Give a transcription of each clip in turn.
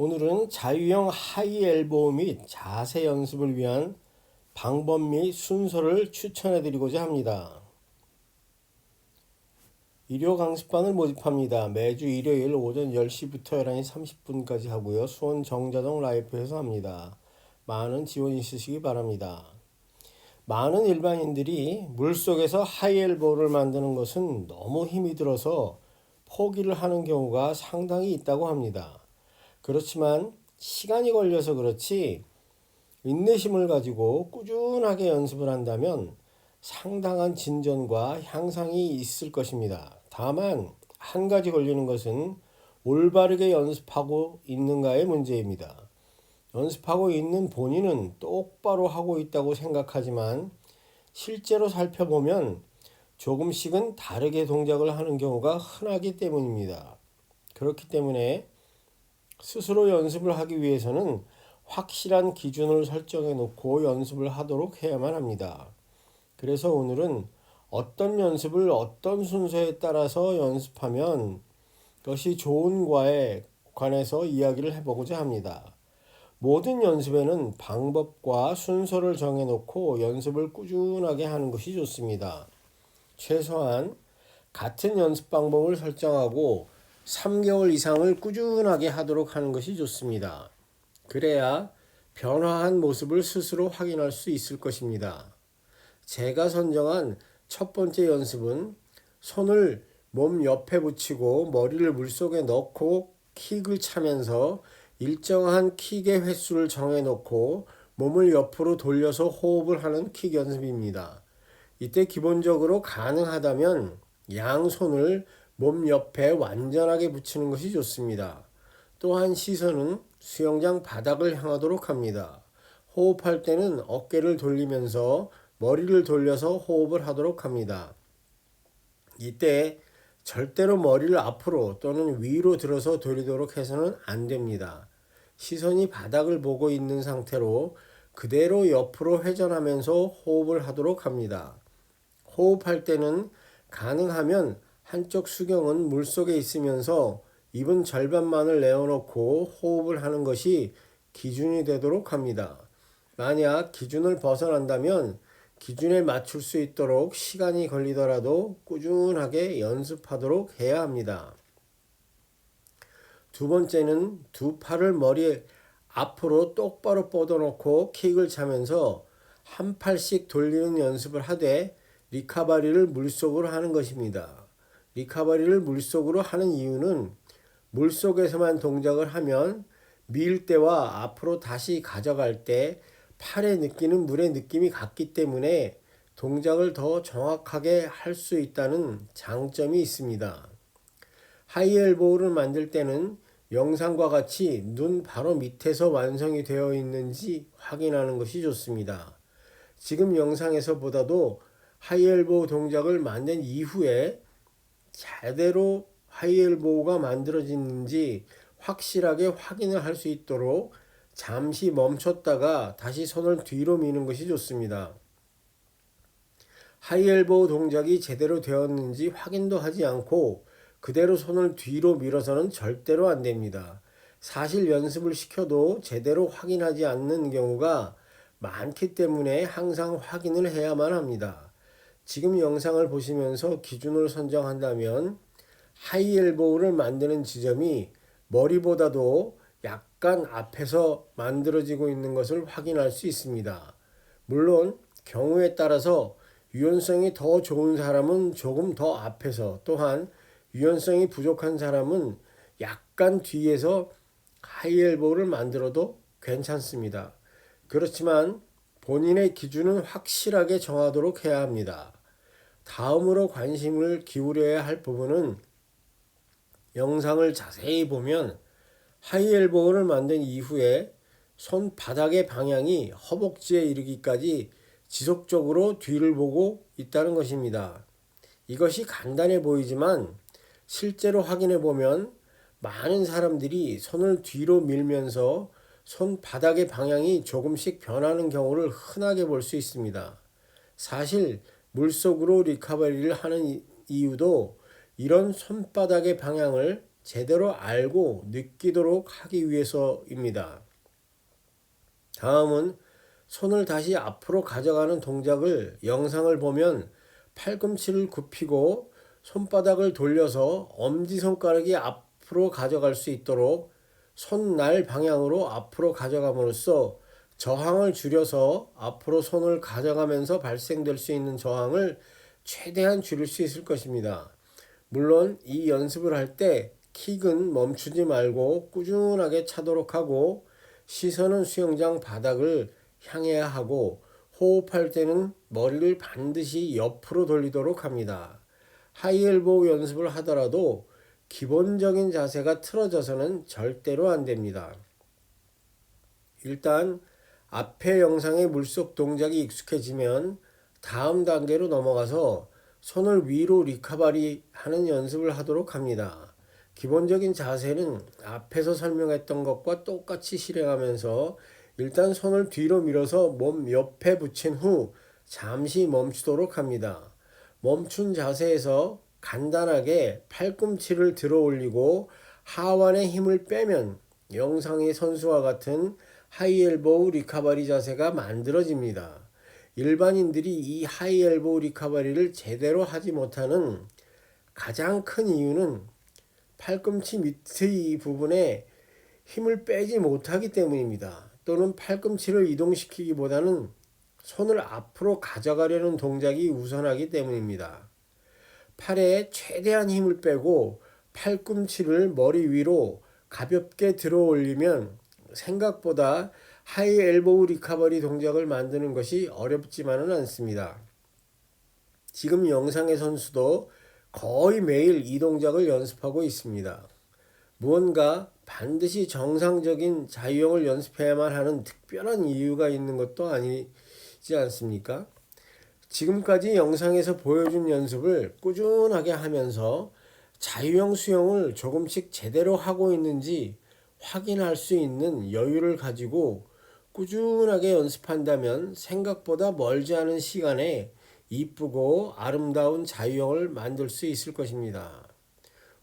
오늘은 자유형 하이 엘보우 및 자세 연습을 위한 방법 및 순서를 추천해 드리고자 합니다. 일요 강습반을 모집합니다. 매주 일요일 오전 10시부터 11시 30분까지 하고요. 수원 정자동 라이프에서 합니다. 많은 지원 있으시기 바랍니다. 많은 일반인들이 물속에서 하이 엘보우를 만드는 것은 너무 힘이 들어서 포기를 하는 경우가 상당히 있다고 합니다. 그렇지만 시간이 걸려서 그렇지 인내심을 가지고 꾸준하게 연습을 한다면 상당한 진전과 향상이 있을 것입니다. 다만 한 가지 걸리는 것은 올바르게 연습하고 있는가의 문제입니다. 연습하고 있는 본인은 똑바로 하고 있다고 생각하지만 실제로 살펴보면 조금씩은 다르게 동작을 하는 경우가 흔하기 때문입니다. 그렇기 때문에 스스로 연습을 하기 위해서는 확실한 기준을 설정해 놓고 연습을 하도록 해야만 합니다. 그래서 오늘은 어떤 연습을 어떤 순서에 따라서 연습하면 것이 좋은가에 관해서 이야기를 해보고자 합니다. 모든 연습에는 방법과 순서를 정해 놓고 연습을 꾸준하게 하는 것이 좋습니다. 최소한 같은 연습 방법을 설정하고 3개월 이상을 꾸준하게 하도록 하는 것이 좋습니다. 그래야 변화한 모습을 스스로 확인할 수 있을 것입니다. 제가 선정한 첫 번째 연습은 손을 몸 옆에 붙이고 머리를 물속에 넣고 킥을 차면서 일정한 킥의 횟수를 정해놓고 몸을 옆으로 돌려서 호흡을 하는 킥 연습입니다. 이때 기본적으로 가능하다면 양손을 몸 옆에 완전하게 붙이는 것이 좋습니다. 또한 시선은 수영장 바닥을 향하도록 합니다. 호흡할 때는 어깨를 돌리면서 머리를 돌려서 호흡을 하도록 합니다. 이때 절대로 머리를 앞으로 또는 위로 들어서 돌리도록 해서는 안 됩니다. 시선이 바닥을 보고 있는 상태로 그대로 옆으로 회전하면서 호흡을 하도록 합니다. 호흡할 때는 가능하면 한쪽 수경은 물속에 있으면서 입은 절반만을 내어놓고 호흡을 하는 것이 기준이 되도록 합니다. 만약 기준을 벗어난다면 기준에 맞출 수 있도록 시간이 걸리더라도 꾸준하게 연습하도록 해야 합니다. 두 번째는 두 팔을 머리 앞으로 똑바로 뻗어놓고 킥을 차면서 한 팔씩 돌리는 연습을 하되 리카바리를 물속으로 하는 것입니다. 리카바리를 물속으로 하는 이유는 물속에서만 동작을 하면 밀 때와 앞으로 다시 가져갈 때 팔에 느끼는 물의 느낌이 같기 때문에 동작을 더 정확하게 할 수 있다는 장점이 있습니다. 하이엘보우를 만들 때는 영상과 같이 눈 바로 밑에서 완성이 되어 있는지 확인하는 것이 좋습니다. 지금 영상에서 보다도 하이엘보우 동작을 만든 이후에 제대로 하이엘보우가 만들어지는지 확실하게 확인을 할 수 있도록 잠시 멈췄다가 다시 손을 뒤로 미는 것이 좋습니다. 하이엘보우 동작이 제대로 되었는지 확인도 하지 않고 그대로 손을 뒤로 밀어서는 절대로 안 됩니다. 사실 연습을 시켜도 제대로 확인하지 않는 경우가 많기 때문에 항상 확인을 해야만 합니다. 지금 영상을 보시면서 기준을 선정한다면 하이엘보우를 만드는 지점이 머리보다도 약간 앞에서 만들어지고 있는 것을 확인할 수 있습니다. 물론 경우에 따라서 유연성이 더 좋은 사람은 조금 더 앞에서, 또한 유연성이 부족한 사람은 약간 뒤에서 하이엘보우를 만들어도 괜찮습니다. 그렇지만 본인의 기준은 확실하게 정하도록 해야 합니다. 다음으로 관심을 기울여야 할 부분은 영상을 자세히 보면 하이엘보우를 만든 이후에 손바닥의 방향이 허벅지에 이르기까지 지속적으로 뒤를 보고 있다는 것입니다. 이것이 간단해 보이지만 실제로 확인해 보면 많은 사람들이 손을 뒤로 밀면서 손바닥의 방향이 조금씩 변하는 경우를 흔하게 볼 수 있습니다. 사실 물속으로 리커버리를 하는 이유도 이런 손바닥의 방향을 제대로 알고 느끼도록 하기 위해서입니다. 다음은 손을 다시 앞으로 가져가는 동작을 영상을 보면 팔꿈치를 굽히고 손바닥을 돌려서 엄지손가락이 앞으로 가져갈 수 있도록 손날 방향으로 앞으로 가져감으로써 저항을 줄여서 앞으로 손을 가져가면서 발생될 수 있는 저항을 최대한 줄일 수 있을 것입니다. 물론 이 연습을 할 때 킥은 멈추지 말고 꾸준하게 차도록 하고 시선은 수영장 바닥을 향해야 하고 호흡할 때는 머리를 반드시 옆으로 돌리도록 합니다. 하이엘보우 연습을 하더라도 기본적인 자세가 틀어져서는 절대로 안 됩니다. 일단 앞의 영상의 물속 동작이 익숙해지면 다음 단계로 넘어가서 손을 위로 리카바리 하는 연습을 하도록 합니다. 기본적인 자세는 앞에서 설명했던 것과 똑같이 실행하면서 일단 손을 뒤로 밀어서 몸 옆에 붙인 후 잠시 멈추도록 합니다. 멈춘 자세에서 간단하게 팔꿈치를 들어 올리고 하완의 힘을 빼면 영상의 선수와 같은 하이엘보우 리카바리 자세가 만들어집니다. 일반인들이 이 하이엘보우 리카바리를 제대로 하지 못하는 가장 큰 이유는 팔꿈치 밑의 부분에 힘을 빼지 못하기 때문입니다. 또는 팔꿈치를 이동시키기보다는 손을 앞으로 가져가려는 동작이 우선하기 때문입니다. 팔에 최대한 힘을 빼고 팔꿈치를 머리 위로 가볍게 들어 올리면 생각보다 하이 엘보우 리카버리 동작을 만드는 것이 어렵지만은 않습니다. 지금 영상의 선수도 거의 매일 이 동작을 연습하고 있습니다. 무언가 반드시 정상적인 자유형을 연습해야만 하는 특별한 이유가 있는 것도 아니지 않습니까? 지금까지 영상에서 보여준 연습을 꾸준하게 하면서 자유형 수영을 조금씩 제대로 하고 있는지 확인할 수 있는 여유를 가지고 꾸준하게 연습한다면 생각보다 멀지 않은 시간에 이쁘고 아름다운 자유형을 만들 수 있을 것입니다.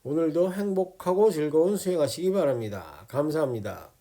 오늘도 행복하고 즐거운 수행하시기 바랍니다. 감사합니다.